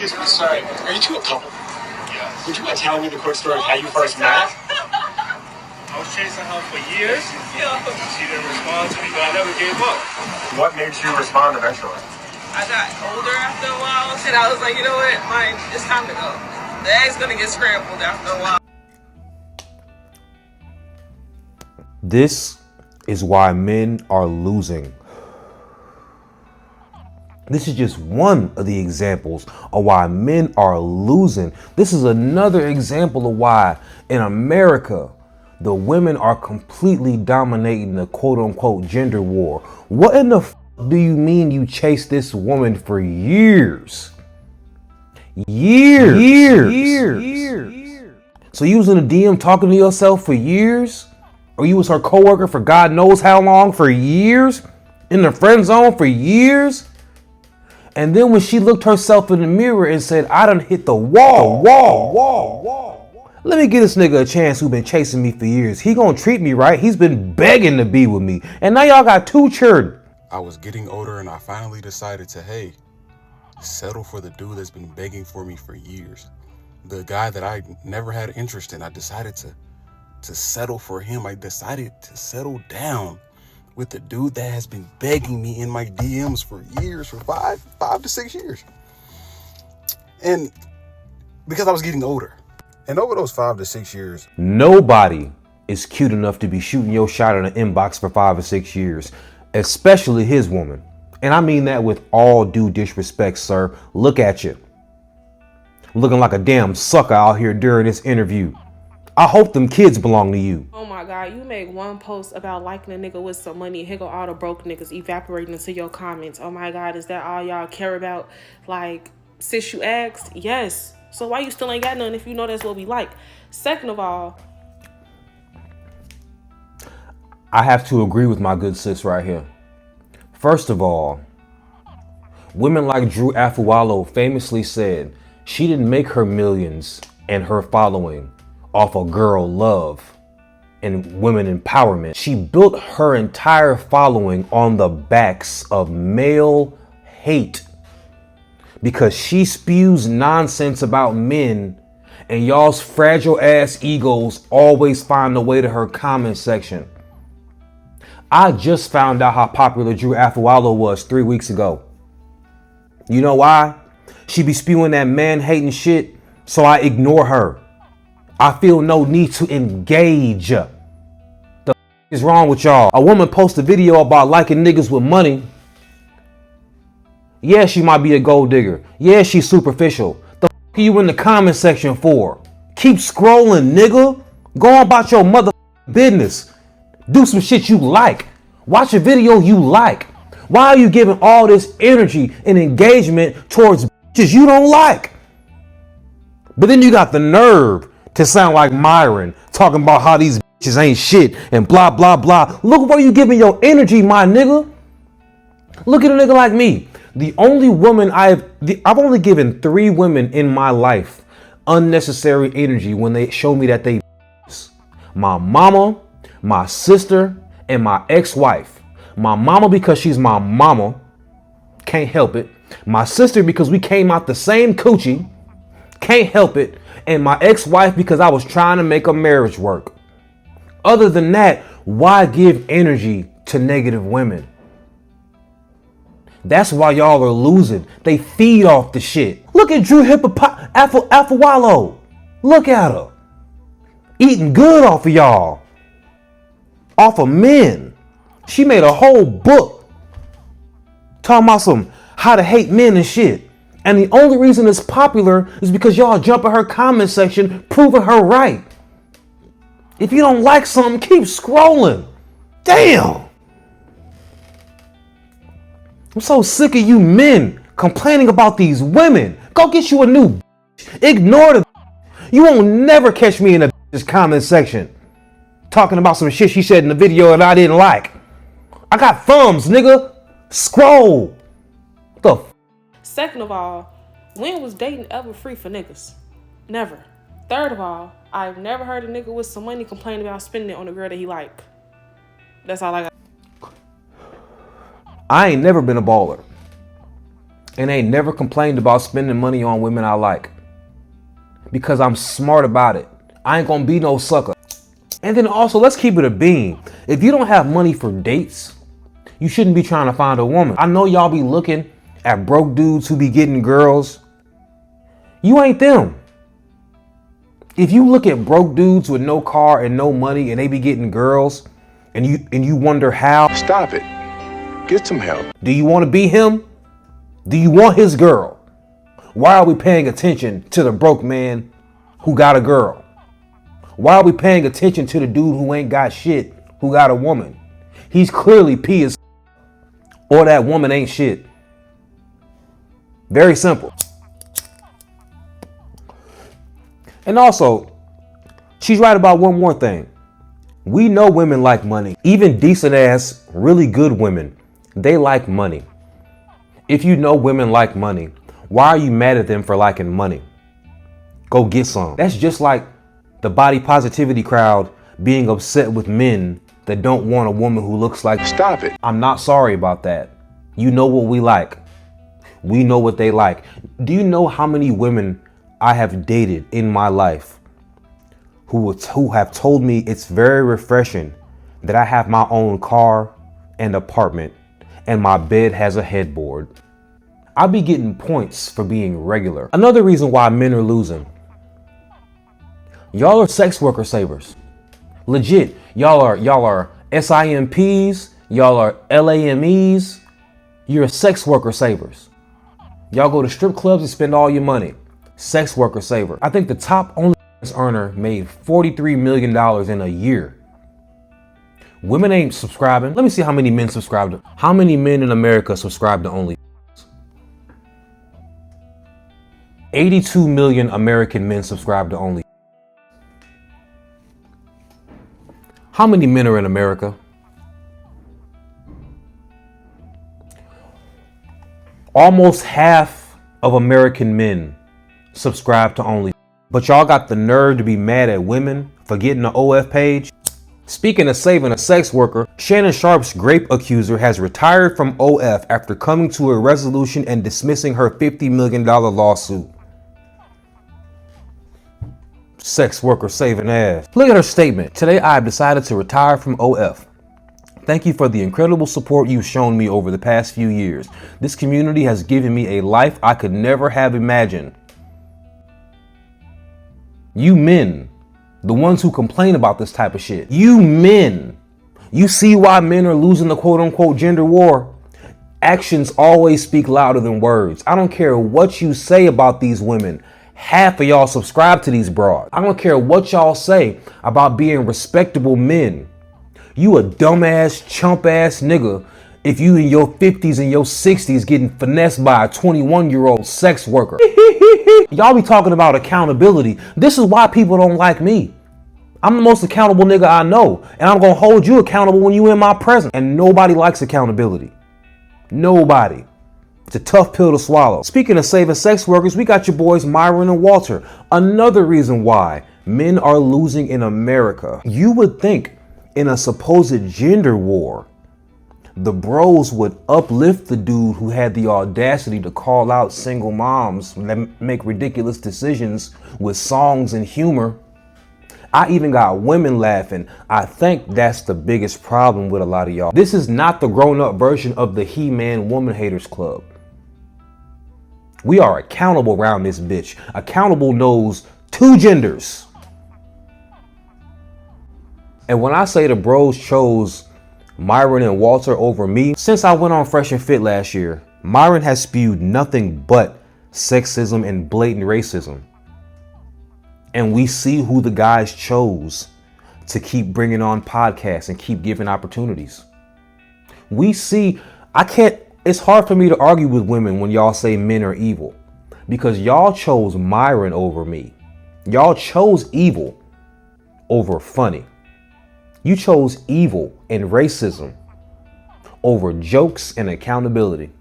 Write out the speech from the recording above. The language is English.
Sorry, are you two a couple? Yes. Would you mind telling me the quick story of how you first met? I was chasing her for years. She didn't respond to me, but I never gave up. What made you respond eventually? I got older after a while, and I was like, you know what, mine, it's time to go. The egg's gonna get scrambled after a while. This is why men are losing. This is just one of the examples of why men are losing. This is another example of why in America, the women are completely dominating the quote unquote gender war. What in the f do you mean you chased this woman for years? Years. So you was in a DM talking to yourself for years? Or you was her coworker for God knows how long, for years? In the friend zone for years? And then when she looked herself in the mirror and said, I done hit the wall. Let me give this nigga a chance who been chasing me for years. He gonna treat me right. He's been begging to be with me. And now y'all got 2 children. I was getting older and I finally decided to, hey, settle for the dude that's been begging for me for years. The guy that I never had interest in, I decided to settle for him. I decided to settle down with the dude that has been begging me in my DMs for years, for five to 6 years. And because I was getting older. And over those 5 to 6 years, nobody is cute enough to be shooting your shot in an inbox for 5 or 6 years, especially his woman. And I mean that with all due disrespect, sir. Look at you. Looking like a damn sucker out here during this interview. I hope them kids belong to you. Oh my God, you make one post about liking a nigga with some money, here go all the broke niggas evaporating into your comments. Oh my God, is that all y'all care about? Like, sis, you asked? Yes. So why you still ain't got none if you know that's what we like? Second of all, I have to agree with my good sis right here. First of all, women like Drew Afualo famously said she didn't make her millions and her following off of girl love and women empowerment. She built her entire following on the backs of male hate because she spews nonsense about men and y'all's fragile ass egos always find a way to her comment section. I just found out how popular Drew Afualo was 3 weeks ago. You know why? She be spewing that man hating shit, so I ignore her. I feel no need to engage. The is wrong with y'all? A woman posts a video about liking niggas with money. Yeah, she might be a gold digger. Yeah, she's superficial. The are you in the comment section for? Keep scrolling, nigga. Go on about your mother business. Do some shit you like. Watch a video you like. Why are you giving all this energy and engagement towards bitches you don't like? But then you got the nerve to sound like Myron, talking about how these bitches ain't shit and blah, blah, blah. Look where you giving your energy, my nigga. Look at a nigga like me. The only woman I've only given 3 women in my life unnecessary energy when they show me that they my mama, my sister, and my ex-wife. My mama because she's my mama, can't help it. My sister because we came out the same coochie, can't help it. And my ex-wife because I was trying to make a marriage work. Other than that, why give energy to negative women? That's why y'all are losing. They feed off the shit. Look at Drew Afualo. Look at her. Eating good off of y'all. Off of men. She made a whole book talking about some how to hate men and shit. And the only reason it's popular is because y'all jump in her comment section proving her right. If you don't like something, keep scrolling. Damn. I'm so sick of you men complaining about these women. Go get you a new bitch. Ignore the You won't never catch me in a bitch's comment section talking about some shit she said in the video that I didn't like. I got thumbs, nigga. Scroll. The second of all, when was dating ever free for niggas? Never. Third of all, I've never heard a nigga with some money complain about spending it on a girl that he like. That's all I got. I ain't never been a baller. and ain't never complained about spending money on women I like. Because I'm smart about it. I ain't gonna be no sucker. And then also, let's keep it a bean. If you don't have money for dates, you shouldn't be trying to find a woman. I know y'all be looking at broke dudes who be getting girls. You ain't them. If you look at broke dudes with no car and no money and they be getting girls and you wonder how. Stop it. Get some help. Do you want to be him? Do you want his girl? Why are we paying attention to the broke man who got a girl? Why are we paying attention to the dude who ain't got shit, who got a woman? He's clearly P as or that woman ain't shit. Very simple. And also, she's right about one more thing. We know women like money. Even decent ass, really good women, they like money. If you know women like money, why are you mad at them for liking money? Go get some. That's just like the body positivity crowd being upset with men that don't want a woman who looks like. Stop it. I'm not sorry about that. You know what we like. We know what they like. Do you know how many women I have dated in my life who have told me it's very refreshing that I have my own car and apartment and my bed has a headboard? I be getting points for being regular. Another reason why men are losing. Y'all are sex worker savers. Legit. Y'all are SIMPs. Y'all are LAMEs. You're sex worker savers. Y'all go to strip clubs and spend all your money. Sex worker saver. I think the top OnlyFans earner made $43 million in a year. Women ain't subscribing. Let me see how many men subscribe to. How many men in America subscribe to OnlyFans? 82 million American men subscribe to OnlyFans. How many men are in America? Almost half of American men subscribe to OnlyFans. But y'all got the nerve to be mad at women for getting an OF page? Speaking of saving a sex worker, Shannon Sharp's grape accuser has retired from OF after coming to a resolution and dismissing her $50 million lawsuit. Sex worker saving ass. Look at her statement. Today I have decided to retire from OF. Thank you for the incredible support you've shown me over the past few years. This community has given me a life I could never have imagined. You men, the ones who complain about this type of shit. You men, you see why men are losing the quote unquote gender war? Actions always speak louder than words. I don't care what you say about these women. Half of y'all subscribe to these broads. I don't care what y'all say about being respectable men. You a dumbass, chump ass nigga if you in your 50s and your 60s getting finessed by a 21-year-old sex worker. Y'all be talking about accountability. This is why people don't like me. I'm the most accountable nigga I know, and I'm gonna hold you accountable when you in my presence. And nobody likes accountability. Nobody. It's a tough pill to swallow. Speaking of saving sex workers, we got your boys Myron and Walter. Another reason why men are losing in America. You would think in a supposed gender war, the bros would uplift the dude who had the audacity to call out single moms that make ridiculous decisions with songs and humor. I even got women laughing. I think that's the biggest problem with a lot of y'all. This is not the grown-up version of the He-Man Woman Haters Club. We are accountable around this bitch. Accountable knows two genders. And when I say the bros chose Myron and Walter over me, since I went on Fresh and Fit last year, Myron has spewed nothing but sexism and blatant racism. And we see who the guys chose to keep bringing on podcasts and keep giving opportunities. We see, it's hard for me to argue with women when y'all say men are evil, because y'all chose Myron over me. Y'all chose evil over funny. You chose evil and racism over jokes and accountability.